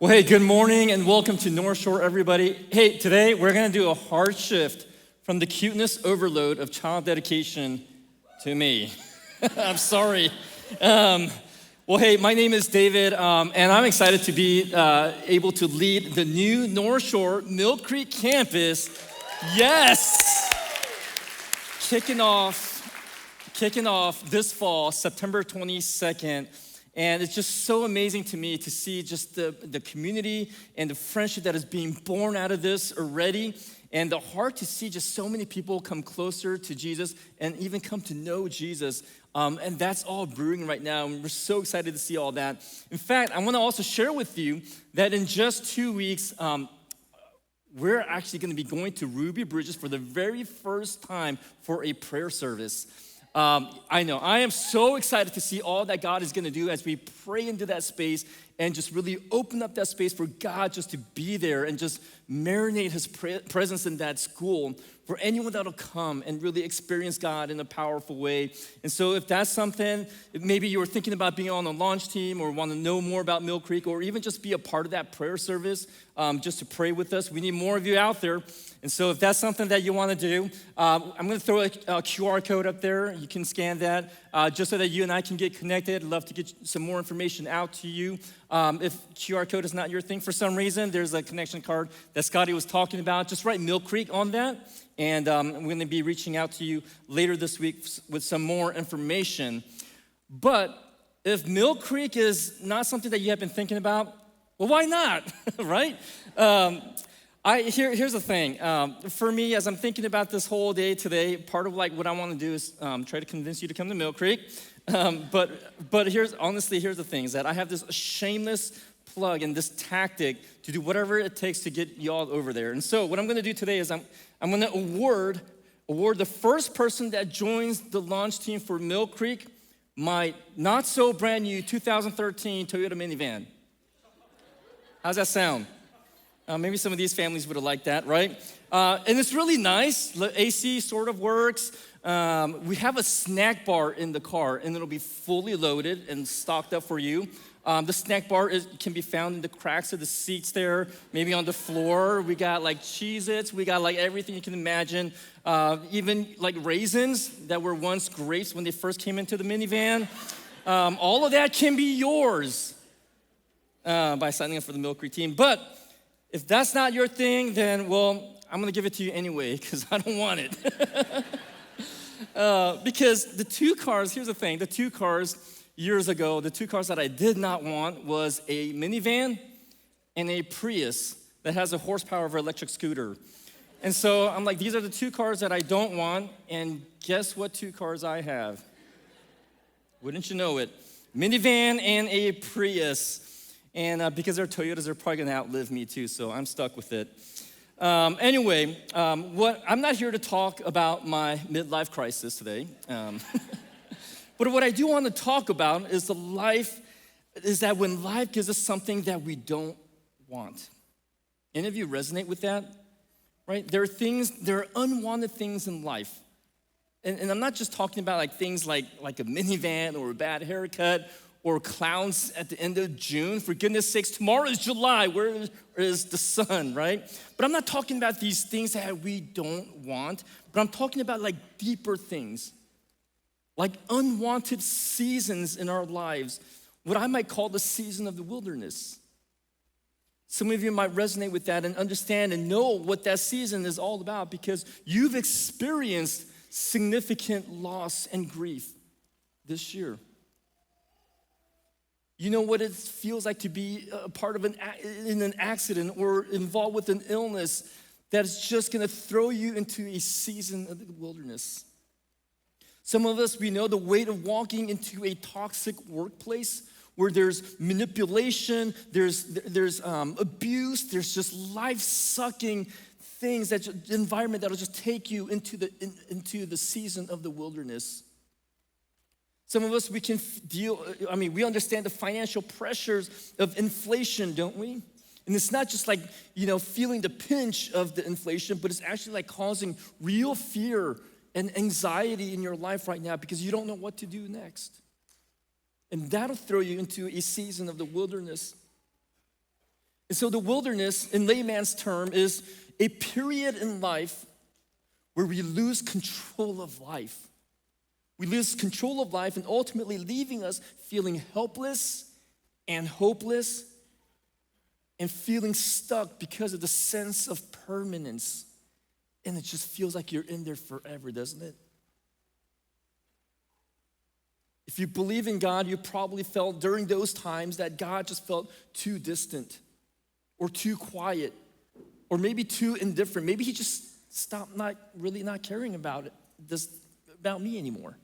Well, hey, good morning and welcome to North Shore, everybody. Hey, today we're gonna do a hard shift from the cuteness overload of child dedication to me. I'm sorry. Well, hey, my name is David, and I'm excited to be able to lead the new North Shore Mill Creek campus. Yes! Kicking off this fall, September 22nd. And it's just so amazing to me to see just the community and the friendship that is being born out of this already. And the heart to see just so many people come closer to Jesus and even come to know Jesus. And that's all brewing right now. And we're so excited to see all that. In fact, I want to also share with you that in just 2 weeks, we're actually going to be going to Ruby Bridges for the very first time for a prayer service. I know, I am so excited to see all that God is gonna do as we pray into that space and just really open up that space for God just to be there and just marinate his presence in that school for anyone that'll come and really experience God in a powerful way. And so if that's something, maybe you were thinking about being on the launch team or want to know more about Mill Creek or even just be a part of that prayer service, just to pray with us, we need more of you out there. And so if that's something that you want to do, I'm going to throw a QR code up there. You can scan that just so that you and I can get connected. I'd love to get some more information out to you. If QR code is not your thing for some reason, there's a connection card that Scotty was talking about. Just write Mill Creek on that. And I'm going to be reaching out to you later this week with some more information. But if Mill Creek is not something that you have been thinking about, well, why not, right? Here's the thing. For me, as I'm thinking about this whole day today, part of like what I want to do is try to convince you to come to Mill Creek. But here's the thing, is that I have this shameless plug and this tactic to do whatever it takes to get y'all over there. And so what I'm going to do today is I'm going to award the first person that joins the launch team for Mill Creek my not so brand new 2013 Toyota minivan. How's that sound? Maybe some of these families would have liked that, right? And it's really nice. The AC sort of works. We have a snack bar in the car, and it'll be fully loaded and stocked up for you. The snack bar can be found in the cracks of the seats there, maybe on the floor. We got like Cheez-Its. We got like everything you can imagine. Even like raisins that were once grapes when they first came into the minivan. All of that can be yours by signing up for the Mill Creek team. But if that's not your thing, then, well, I'm gonna give it to you anyway, because I don't want it. Because the two cars, here's the thing, years ago, the two cars that I did not want was a minivan and a Prius that has a horsepower of an electric scooter. And so I'm like, these are the two cars that I don't want, and guess what two cars I have? Wouldn't you know it? Minivan and a Prius. And because they're Toyotas, they're probably gonna outlive me too, so I'm stuck with it. Anyway, I'm not here to talk about my midlife crisis today. But what I do want to talk about is that when life gives us something that we don't want. Any of you resonate with that? Right? There are unwanted things in life. And I'm not just talking about like things like a minivan or a bad haircut or clowns at the end of June. For goodness sakes, tomorrow is July. Where is the sun, right? But I'm not talking about these things that we don't want, but I'm talking about like deeper things, like unwanted seasons in our lives, what I might call the season of the wilderness. Some of you might resonate with that and understand and know what that season is all about because you've experienced significant loss and grief this year. You know what it feels like to be a part of in an accident or involved with an illness that is just gonna throw you into a season of the wilderness. Some of us, we know the weight of walking into a toxic workplace where there's manipulation, there's abuse, there's just life-sucking things, that environment that'll just take you into the season of the wilderness. Some of us, we understand the financial pressures of inflation, don't we? And it's not just like, feeling the pinch of the inflation, but it's actually like causing real fear and anxiety in your life right now because you don't know what to do next. And that'll throw you into a season of the wilderness. And so the wilderness, in layman's term, is a period in life where we lose control of life. We lose control of life and ultimately leaving us feeling helpless and hopeless and feeling stuck because of the sense of permanence. And it just feels like you're in there forever, doesn't it? If you believe in God, you probably felt during those times that God just felt too distant or too quiet or maybe too indifferent. Maybe he just stopped not caring about me anymore.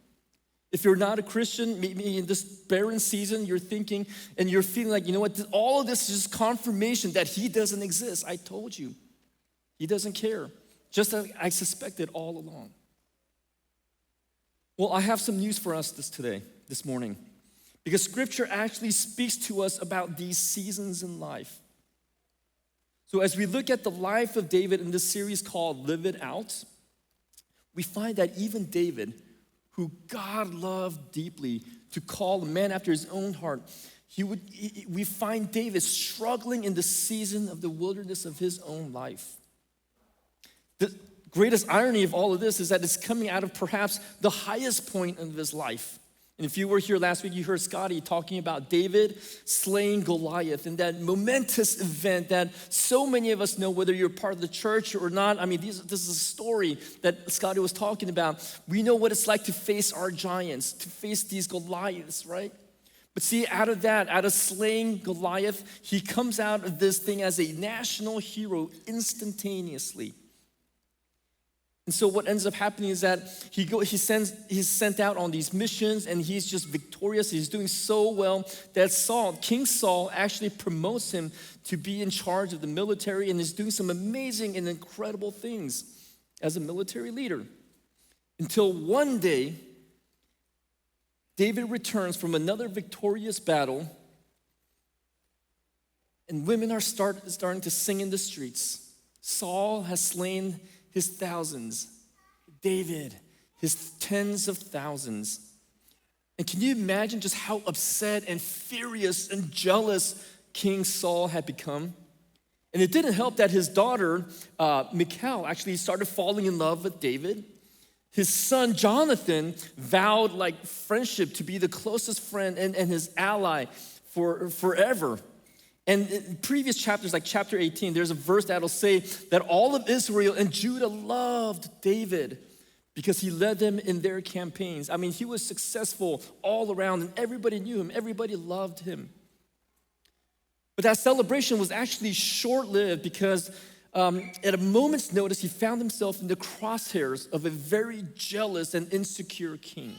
If you're not a Christian, maybe in this barren season, you're thinking and you're feeling like, you know what, all of this is just confirmation that he doesn't exist. I told you, he doesn't care, just as I suspected all along. Well, I have some news for us this morning, because Scripture actually speaks to us about these seasons in life. So as we look at the life of David in this series called Live It Out, we find that even David, who God loved deeply to call a man after his own heart, we find David struggling in the season of the wilderness of his own life. The greatest irony of all of this is that it's coming out of perhaps the highest point of his life. And if you were here last week, you heard Scotty talking about David slaying Goliath and that momentous event that so many of us know, whether you're part of the church or not. I mean, this is a story that Scotty was talking about. We know what it's like to face our giants, to face these Goliaths, right? But see, out of slaying Goliath, he comes out of this thing as a national hero instantaneously. And so what ends up happening is that he's sent out on these missions and he's just victorious. He's doing so well that King Saul actually promotes him to be in charge of the military and is doing some amazing and incredible things as a military leader. Until one day, David returns from another victorious battle and women are starting to sing in the streets. Saul has slain his thousands, David, his tens of thousands. And can you imagine just how upset and furious and jealous King Saul had become? And it didn't help that his daughter, Michal, actually started falling in love with David. His son, Jonathan, vowed like friendship to be the closest friend and his ally for forever. And in previous chapters, like chapter 18, there's a verse that'll say that all of Israel and Judah loved David because he led them in their campaigns. I mean, he was successful all around and everybody knew him, everybody loved him. But that celebration was actually short-lived because at a moment's notice, he found himself in the crosshairs of a very jealous and insecure king.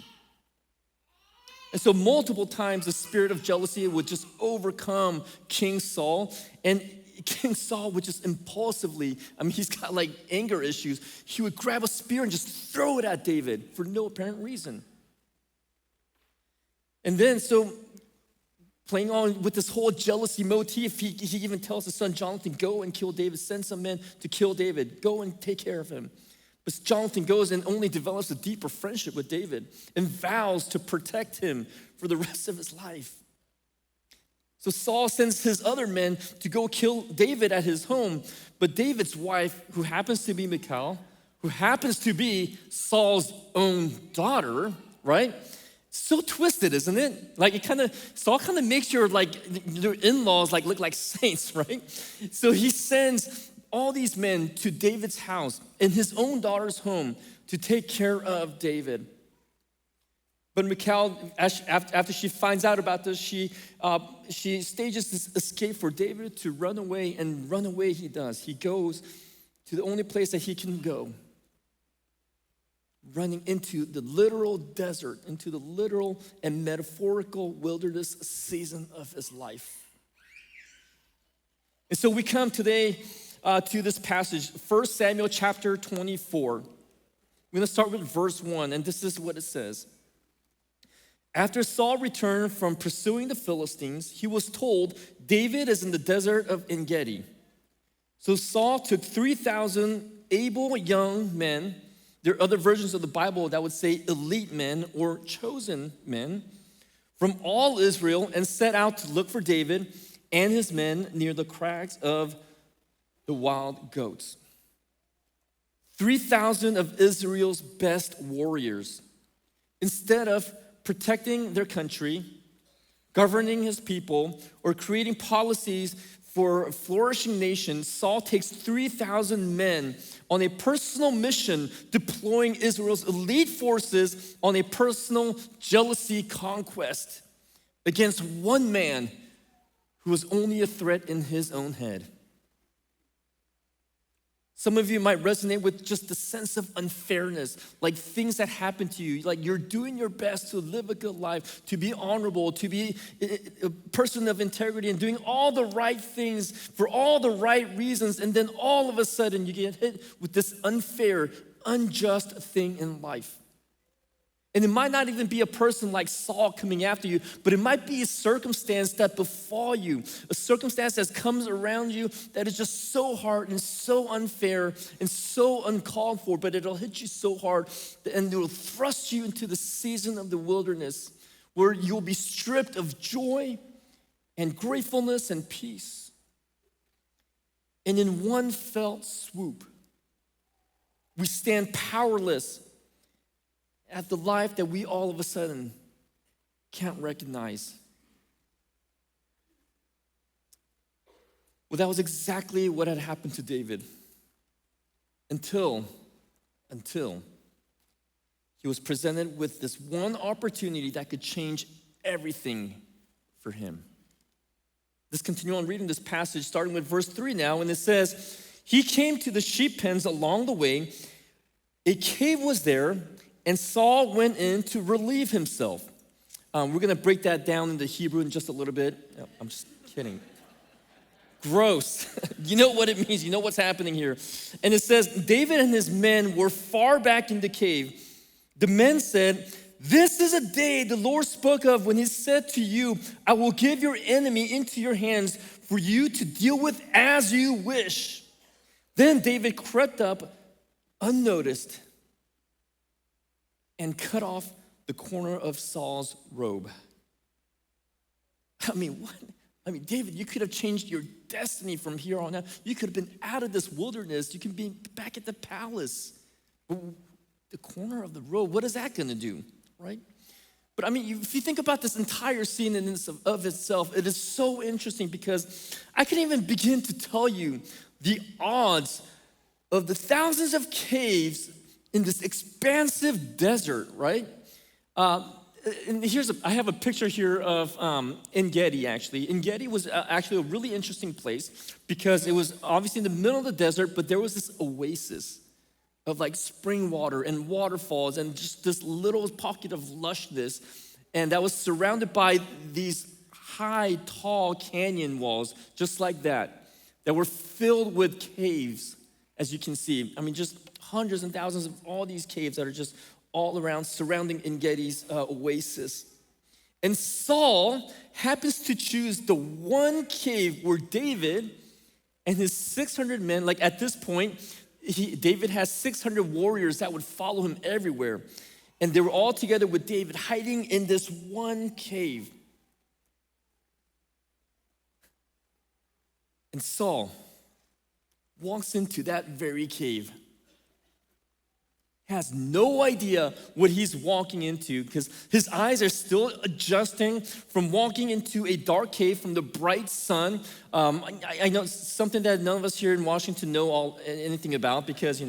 And so multiple times the spirit of jealousy would just overcome King Saul, and King Saul would just impulsively, he's got like anger issues, he would grab a spear and just throw it at David for no apparent reason. And then so playing on with this whole jealousy motif, he even tells his son Jonathan, go and kill David, send some men to kill David, go and take care of him. But Jonathan goes and only develops a deeper friendship with David and vows to protect him for the rest of his life. So Saul sends his other men to go kill David at his home, but David's wife, who happens to be Michal, who happens to be Saul's own daughter, right? So twisted, isn't it? Like Saul kind of makes your in-laws look like saints, right? So he sends all these men to David's house in his own daughter's home to take care of David. But Michal, after she finds out about this, she stages this escape for David to run away, and run away he does. He goes to the only place that he can go, running into the literal desert, into the literal and metaphorical wilderness season of his life. And so we come today to this passage, 1 Samuel chapter 24. We're gonna start with verse 1, and this is what it says. After Saul returned from pursuing the Philistines, he was told, David is in the desert of En Gedi. So Saul took 3,000 able young men. There are other versions of the Bible that would say elite men or chosen men from all Israel and set out to look for David and his men near the crags of the wild goats. 3,000 of Israel's best warriors. Instead of protecting their country, governing his people, or creating policies for a flourishing nation, Saul takes 3,000 men on a personal mission, deploying Israel's elite forces on a personal jealousy conquest against one man who was only a threat in his own head. Some of you might resonate with just the sense of unfairness, like things that happen to you, like you're doing your best to live a good life, to be honorable, to be a person of integrity and doing all the right things for all the right reasons, and then all of a sudden you get hit with this unfair, unjust thing in life. And it might not even be a person like Saul coming after you, but it might be a circumstance that befall you, a circumstance that comes around you that is just so hard and so unfair and so uncalled for, but it'll hit you so hard and it will thrust you into the season of the wilderness where you'll be stripped of joy and gratefulness and peace. And in one fell swoop, we stand powerless at the life that we all of a sudden can't recognize. Well, that was exactly what had happened to David until he was presented with this one opportunity that could change everything for him. Let's continue on reading this passage, starting with verse 3 now, and it says, he came to the sheep pens along the way. A cave was there, and Saul went in to relieve himself. We're gonna break that down into Hebrew in just a little bit. No, I'm just kidding. Gross. You know what it means. You know what's happening here. And it says, David and his men were far back in the cave. The men said, this is a day the Lord spoke of when he said to you, I will give your enemy into your hands for you to deal with as you wish. Then David crept up unnoticed and cut off the corner of Saul's robe. I mean, what? I mean, David, you could have changed your destiny from here on out. You could have been out of this wilderness. You can be back at the palace. But the corner of the robe, what is that gonna do, right? But I mean, if you think about this entire scene in of itself, it is so interesting because I can't even begin to tell you the odds of the thousands of caves in this expansive desert, right? And I have a picture here of En Gedi, actually. En Gedi was actually a really interesting place because it was obviously in the middle of the desert, but there was this oasis of like spring water and waterfalls and just this little pocket of lushness. And that was surrounded by these high, tall canyon walls, just like that were filled with caves, as you can see. I mean, just hundreds and thousands of all these caves that are just all around surrounding En Gedi's oasis. And Saul happens to choose the one cave where David and his 600 men, like at this point, David has 600 warriors that would follow him everywhere. And they were all together with David hiding in this one cave. And Saul walks into that very cave. Has no idea what he's walking into because his eyes are still adjusting from walking into a dark cave from the bright sun. I know something that none of us here in Washington know anything about because,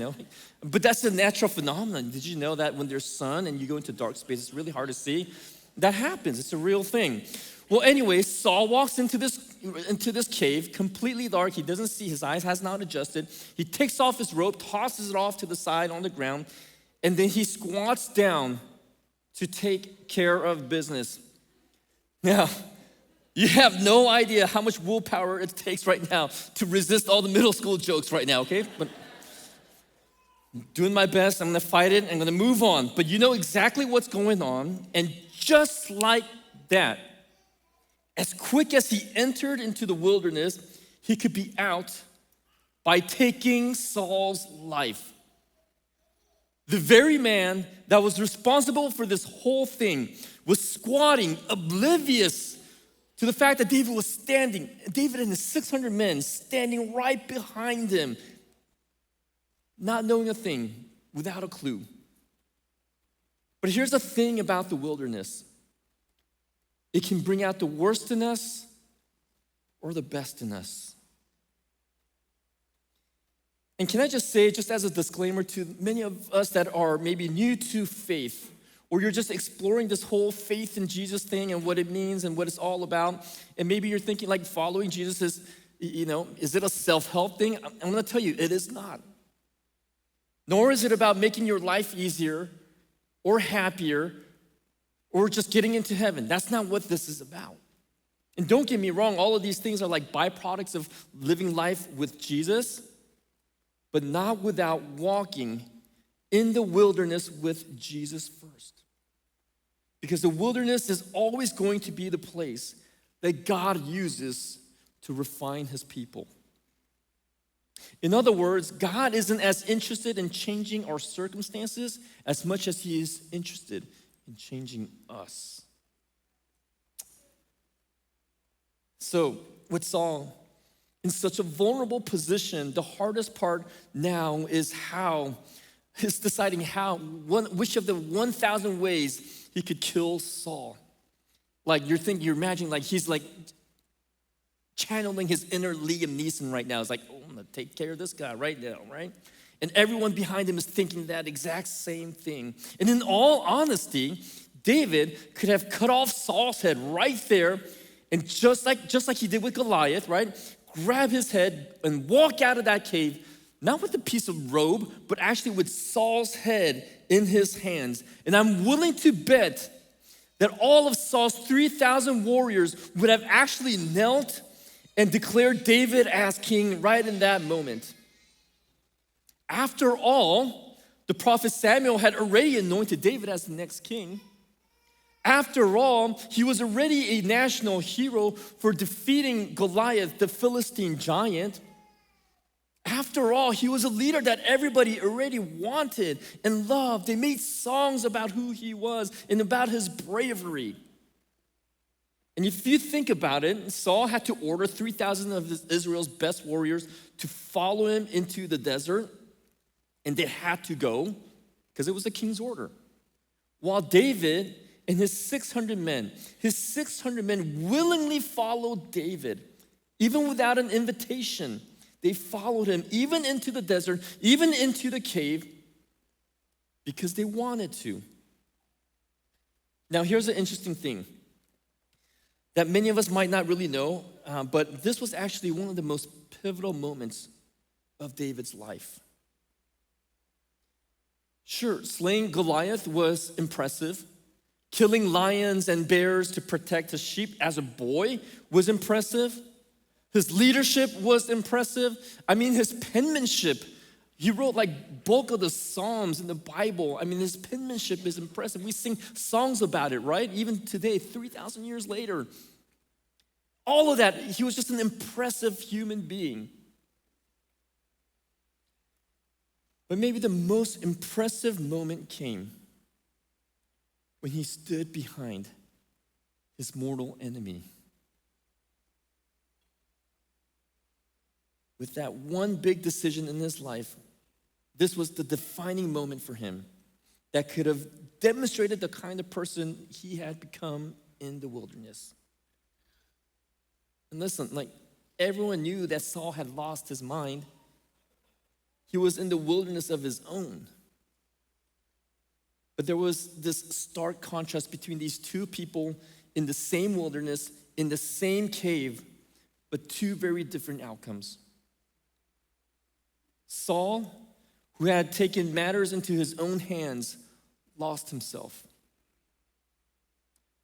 but that's a natural phenomenon. Did you know that when there's sun and you go into dark space, it's really hard to see? That happens. It's a real thing. Well, anyway, Saul walks into this cave, completely dark. He doesn't see, his eyes has not adjusted. He takes off his robe, tosses it off to the side on the ground, and then he squats down to take care of business. Now, you have no idea how much willpower it takes right now to resist all the middle school jokes right now, okay? But I'm doing my best. I'm gonna fight it. I'm gonna move on. But you know exactly what's going on. And just like that, as quick as he entered into the wilderness, he could be out by taking Saul's life. The very man that was responsible for this whole thing was squatting, oblivious to the fact that David and his 600 men standing right behind him, not knowing a thing, without a clue. But here's the thing about the wilderness. It can bring out the worst in us or the best in us. And can I just say, just as a disclaimer to many of us that are maybe new to faith, or you're just exploring this whole faith in Jesus thing and what it means and what it's all about, and maybe you're thinking like following Jesus is, is it a self-help thing? I'm gonna tell you, it is not. Nor is it about making your life easier or happier or just getting into heaven. That's not what this is about. And don't get me wrong, all of these things are like byproducts of living life with Jesus, but not without walking in the wilderness with Jesus first. Because the wilderness is always going to be the place that God uses to refine his people. In other words, God isn't as interested in changing our circumstances as much as he is interested in changing us. So, with Saul in such a vulnerable position, the hardest part now is deciding which of the 1,000 ways he could kill Saul. Like you're imagining like he's like channeling his inner Liam Neeson right now. It's like, oh, I'm gonna take care of this guy right now, right? And everyone behind him is thinking that exact same thing. And in all honesty, David could have cut off Saul's head right there, and just like he did with Goliath, right? Grab his head and walk out of that cave, not with a piece of robe, but actually with Saul's head in his hands. And I'm willing to bet that all of Saul's 3,000 warriors would have actually knelt and declared David as king right in that moment. After all, the prophet Samuel had already anointed David as the next king. After all, he was already a national hero for defeating Goliath, the Philistine giant. After all, he was a leader that everybody already wanted and loved. They made songs about who he was and about his bravery. And if you think about it, Saul had to order 3,000 of Israel's best warriors to follow him into the desert, and they had to go because it was the king's order. While David and his 600 men willingly followed David, even without an invitation. They followed him even into the desert, even into the cave, because they wanted to. Now, here's an interesting thing that many of us might not really know, but this was actually one of the most pivotal moments of David's life. Sure, slaying Goliath was impressive. Killing lions and bears to protect his sheep as a boy was impressive. His leadership was impressive. I mean, his penmanship. He wrote like bulk of the Psalms in the Bible. I mean, his penmanship is impressive. We sing songs about it, right? Even today, 3,000 years later. All of that, he was just an impressive human being. But maybe the most impressive moment came when he stood behind his mortal enemy. With that one big decision in his life, this was the defining moment for him that could have demonstrated the kind of person he had become in the wilderness. And listen, like everyone knew that Saul had lost his mind. He was in the wilderness of his own. But there was this stark contrast between these two people in the same wilderness, in the same cave, but two very different outcomes. Saul, who had taken matters into his own hands, lost himself.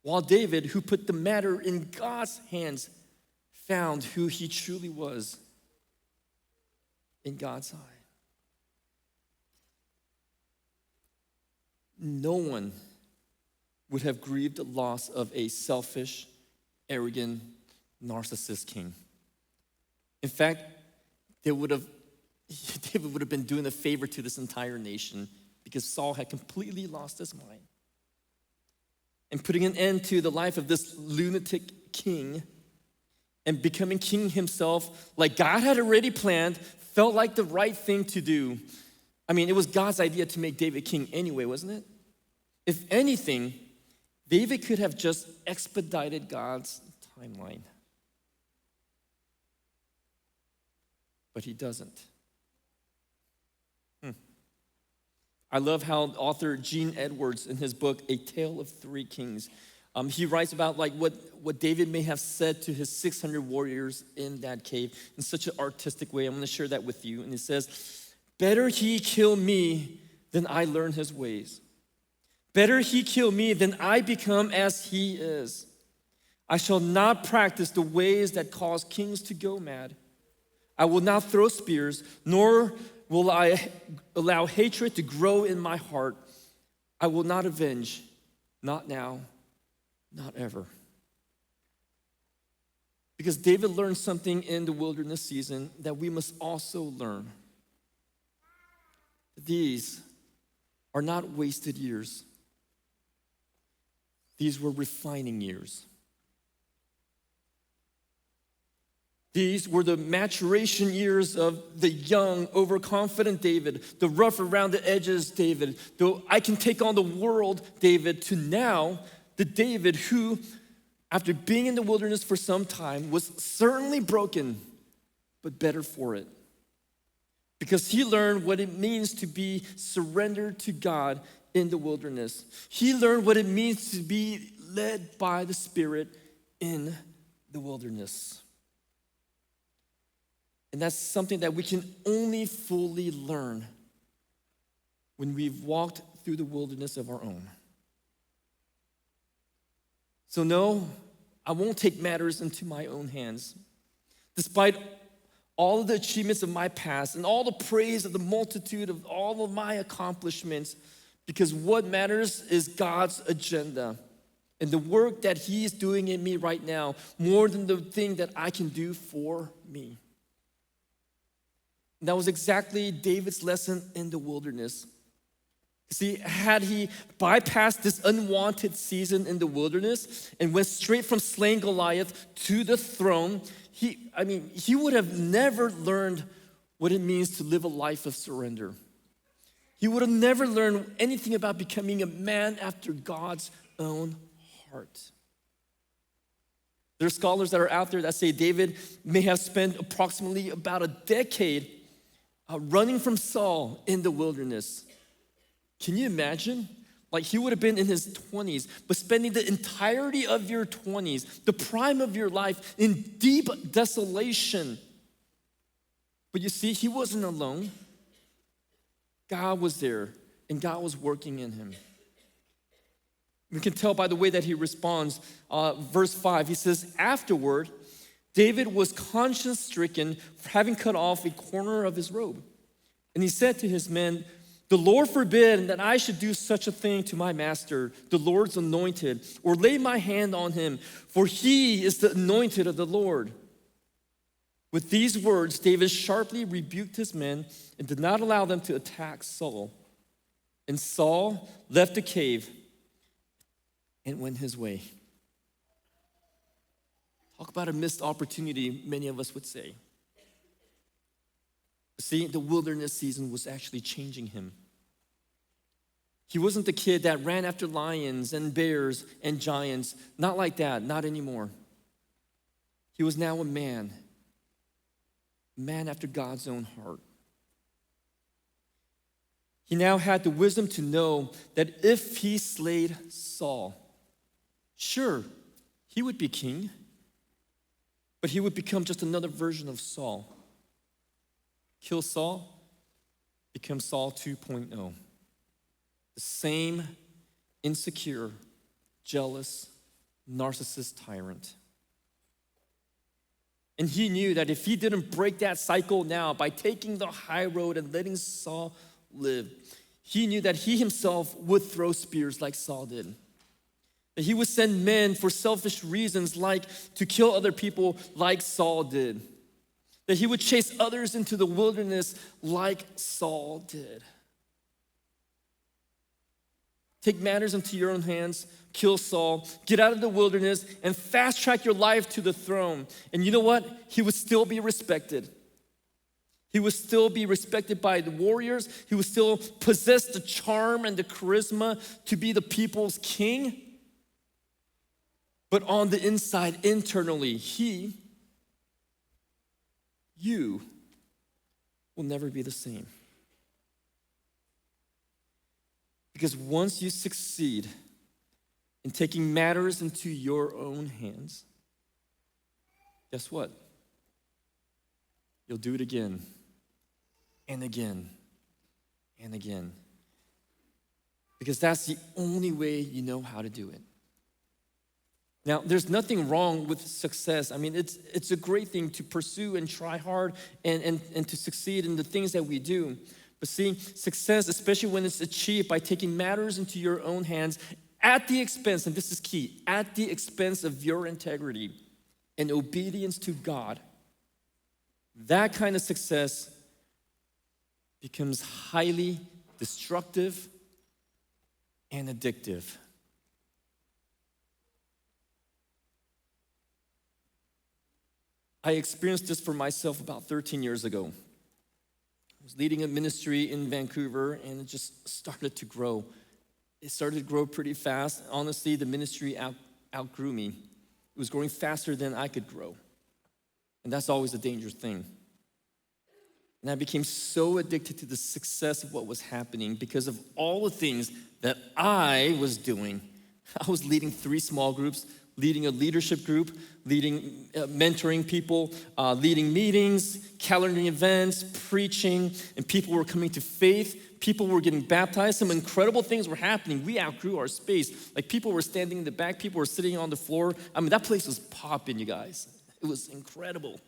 While David, who put the matter in God's hands, found who he truly was in God's eye. No one would have grieved the loss of a selfish, arrogant, narcissist king. In fact, David would have been doing a favor to this entire nation because Saul had completely lost his mind. And putting an end to the life of this lunatic king, and becoming king himself, like God had already planned, felt like the right thing to do. I mean, it was God's idea to make David king anyway, wasn't it? If anything, David could have just expedited God's timeline. But he doesn't. I love how author Gene Edwards, in his book, A Tale of Three Kings, he writes about like what David may have said to his 600 warriors in that cave in such an artistic way. I'm going to share that with you. And he says, better he kill me than I learn his ways. Better he kill me than I become as he is. I shall not practice the ways that cause kings to go mad. I will not throw spears, nor will I allow hatred to grow in my heart. I will not avenge, not now, not ever. Because David learned something in the wilderness season that we must also learn. These are not wasted years. These were refining years. These were the maturation years of the young, overconfident David, the rough around the edges David, the I can take on the world David, to now the David who, after being in the wilderness for some time, was certainly broken, but better for it. Because he learned what it means to be surrendered to God in the wilderness. He learned what it means to be led by the Spirit in the wilderness. And that's something that we can only fully learn when we've walked through the wilderness of our own. So no, I won't take matters into my own hands. Despite all of the achievements of my past and all the praise of the multitude of all of my accomplishments, because what matters is God's agenda and the work that He's doing in me right now, more than the thing that I can do for me. And that was exactly David's lesson in the wilderness. See, had he bypassed this unwanted season in the wilderness and went straight from slaying Goliath to the throne, he would have never learned what it means to live a life of surrender. He would have never learned anything about becoming a man after God's own heart. There are scholars that are out there that say David may have spent approximately about a decade running from Saul in the wilderness. Can you imagine? Like, he would have been in his 20s, but spending the entirety of your 20s, the prime of your life, in deep desolation. But you see, he wasn't alone. God was there, and God was working in him. We can tell by the way that he responds. Verse 5, he says, afterward, David was conscience-stricken for having cut off a corner of his robe. And he said to his men, the Lord forbid that I should do such a thing to my master, the Lord's anointed, or lay my hand on him, for he is the anointed of the Lord. With these words, David sharply rebuked his men and did not allow them to attack Saul. And Saul left the cave and went his way. Talk about a missed opportunity, many of us would say. See, the wilderness season was actually changing him. He wasn't the kid that ran after lions and bears and giants. Not like that, not anymore. He was now a man after God's own heart. He now had the wisdom to know that if he slayed Saul, sure, he would be king, but he would become just another version of Saul. Kill Saul, become Saul 2.0. The same insecure, jealous, narcissist tyrant. And he knew that if he didn't break that cycle now by taking the high road and letting Saul live, he knew that he himself would throw spears like Saul did. That he would send men for selfish reasons, like to kill other people like Saul did. That he would chase others into the wilderness like Saul did. Take matters into your own hands, kill Saul, get out of the wilderness, and fast track your life to the throne. And you know what? He would still be respected. He would still be respected by the warriors. He would still possess the charm and the charisma to be the people's king. But on the inside, internally, you will never be the same. Because once you succeed in taking matters into your own hands, guess what? You'll do it again and again and again. Because that's the only way you know how to do it. Now, there's nothing wrong with success. I mean, it's a great thing to pursue and try hard and to succeed in the things that we do. But see, success, especially when it's achieved by taking matters into your own hands at the expense, and this is key, at the expense of your integrity and obedience to God, that kind of success becomes highly destructive and addictive. I experienced this for myself about 13 years ago. I was leading a ministry in Vancouver, and it just started to grow. It started to grow pretty fast. Honestly, the ministry outgrew me. It was growing faster than I could grow. And that's always a dangerous thing. And I became so addicted to the success of what was happening because of all the things that I was doing. I was leading 3 small groups, leading a leadership group, mentoring people, leading meetings, calendaring events, preaching, and people were coming to faith. People were getting baptized. Some incredible things were happening. We outgrew our space. Like people were standing in the back, people were sitting on the floor. I mean, that place was popping, you guys. It was incredible.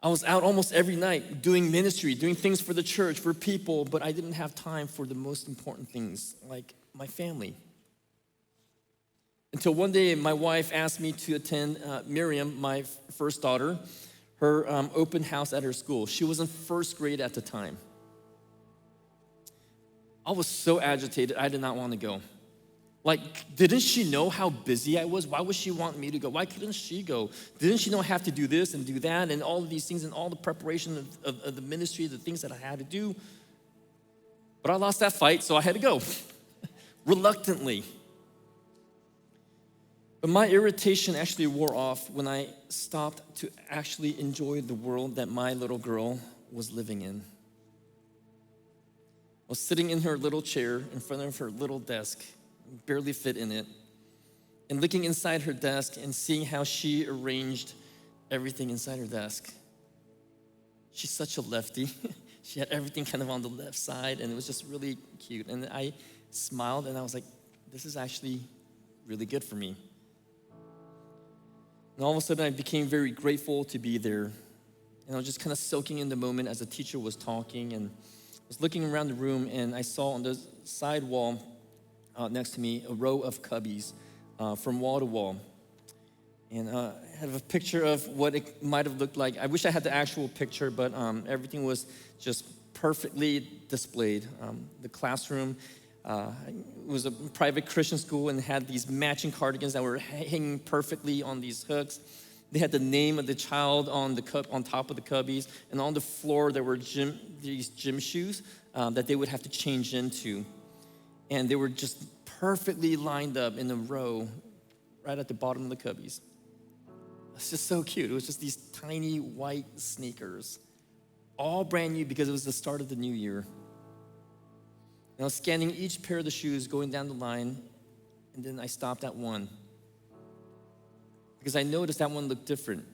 I was out almost every night doing ministry, doing things for the church, for people, but I didn't have time for the most important things, like my family. Until one day, my wife asked me to attend Miriam, my first daughter, her open house at her school. She was in first grade at the time. I was so agitated, I did not want to go. Like, didn't she know how busy I was? Why would she want me to go? Why couldn't she go? Didn't she know I have to do this and do that and all of these things and all the preparation of the ministry, the things that I had to do? But I lost that fight, so I had to go, reluctantly. But my irritation actually wore off when I stopped to actually enjoy the world that my little girl was living in. I was sitting in her little chair in front of her little desk, barely fit in it, and looking inside her desk and seeing how she arranged everything inside her desk. She's such a lefty. She had everything kind of on the left side, and it was just really cute. And I smiled, and I was like, this is actually really good for me. And all of a sudden, I became very grateful to be there. And I was just kind of soaking in the moment as the teacher was talking, and I was looking around the room, and I saw on the side wall next to me a row of cubbies from wall to wall. And I have a picture of what it might have looked like. I wish I had the actual picture, but everything was just perfectly displayed. The classroom was a private Christian school and had these matching cardigans that were hanging perfectly on these hooks. They had the name of the child on top of the cubbies, and on the floor there were these gym shoes that they would have to change into. And they were just perfectly lined up in a row right at the bottom of the cubbies. It's just so cute. It was just these tiny white sneakers, all brand new because it was the start of the new year. And I was scanning each pair of the shoes going down the line, and then I stopped at one because I noticed that one looked different.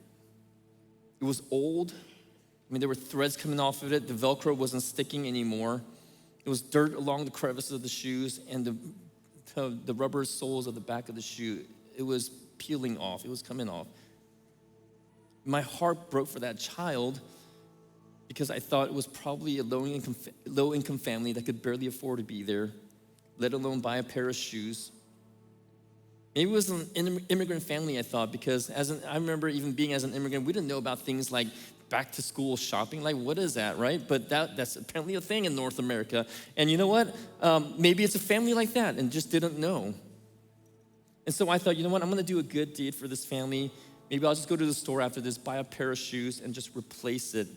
It was old. I mean, there were threads coming off of it. The Velcro wasn't sticking anymore. It was dirt along the crevices of the shoes, and the rubber soles of the back of the shoe, it was peeling off. It was coming off. My heart broke for that child because I thought it was probably a low-income family that could barely afford to be there, let alone buy a pair of shoes. Maybe it was an immigrant family, I thought, because I remember even being as an immigrant, we didn't know about things like back to school shopping. Like, what is that, right? But that's apparently a thing in North America. And you know what? Maybe it's a family like that and just didn't know. And so I thought, you know what? I'm gonna do a good deed for this family. Maybe I'll just go to the store after this, buy a pair of shoes, and just replace it.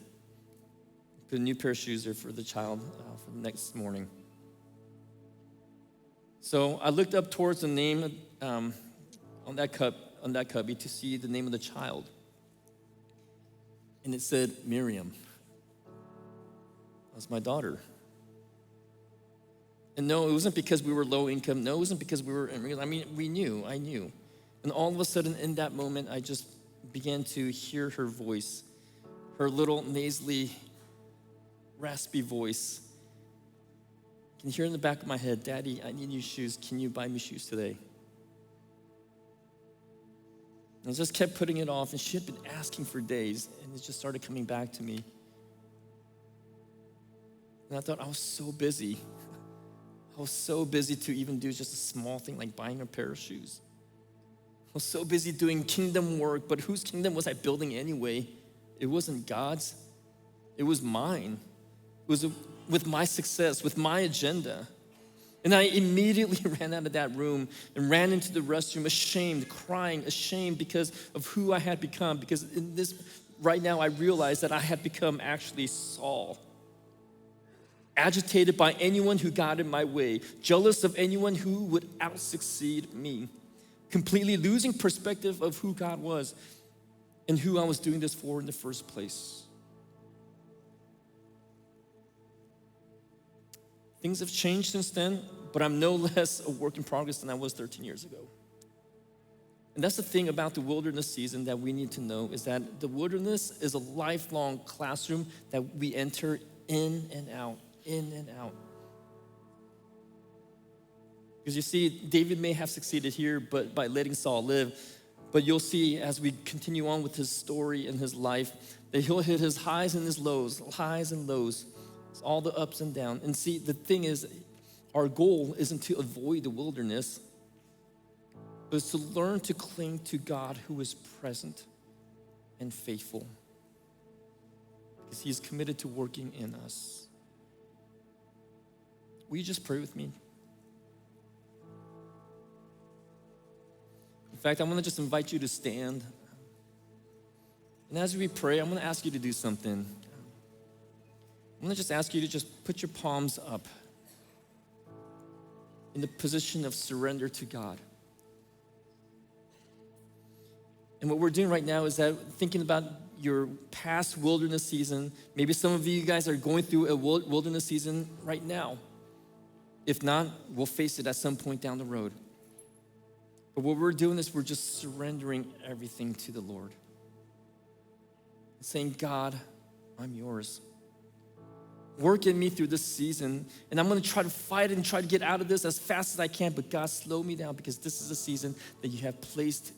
Put a new pair of shoes there for the child for the next morning. So I looked up towards the name on that cubby to see the name of the child. And it said Miriam. That was my daughter. And no, it wasn't because we were low income. No, it wasn't because we were, I mean, I knew. And all of a sudden in that moment, I just began to hear her voice, her little nasally, raspy voice. I can hear in the back of my head, Daddy, I need new shoes. Can you buy me shoes today? And I just kept putting it off, and she had been asking for days, and it just started coming back to me. And I thought, I was so busy. I was so busy to even do just a small thing like buying a pair of shoes. I was so busy doing kingdom work, but whose kingdom was I building anyway? It wasn't God's. It was mine. It was with my success, with my agenda. And I immediately ran out of that room and ran into the restroom, ashamed, crying, ashamed because of who I had become. Because in this, right now, I realized that I had become actually Saul. Agitated by anyone who got in my way, jealous of anyone who would out-succeed me, completely losing perspective of who God was and who I was doing this for in the first place. Things have changed since then, but I'm no less a work in progress than I was 13 years ago. And that's the thing about the wilderness season that we need to know, is that the wilderness is a lifelong classroom that we enter in and out. Because you see, David may have succeeded here, but by letting Saul live, but you'll see as we continue on with his story and his life, that he'll hit his highs and his lows, highs and lows, all the ups and downs. And see, the thing is, our goal isn't to avoid the wilderness, but it's to learn to cling to God who is present and faithful, because he's committed to working in us. Will you just pray with me? In fact, I'm gonna just invite you to stand. And as we pray, I'm gonna ask you to do something. I'm gonna just ask you to just put your palms up in the position of surrender to God. And what we're doing right now is that thinking about your past wilderness season. Maybe some of you guys are going through a wilderness season right now. If not, we'll face it at some point down the road. But what we're doing is we're just surrendering everything to the Lord. Saying, God, I'm yours. Work in me through this season, and I'm gonna try to fight and try to get out of this as fast as I can, but God, slow me down, because this is a season that you have placed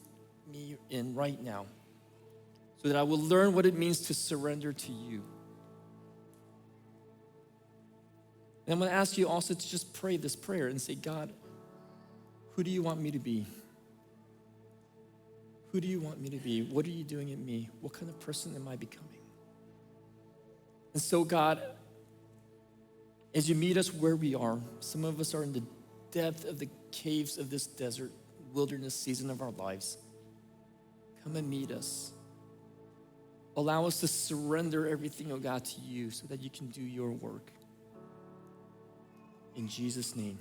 me in right now, so that I will learn what it means to surrender to you. And I'm gonna ask you also to just pray this prayer and say, God, who do you want me to be? Who do you want me to be? What are you doing in me? What kind of person am I becoming? And so, God, as you meet us where we are, some of us are in the depth of the caves of this desert wilderness season of our lives. Come and meet us. Allow us to surrender everything, oh God, to you so that you can do your work. In Jesus' name.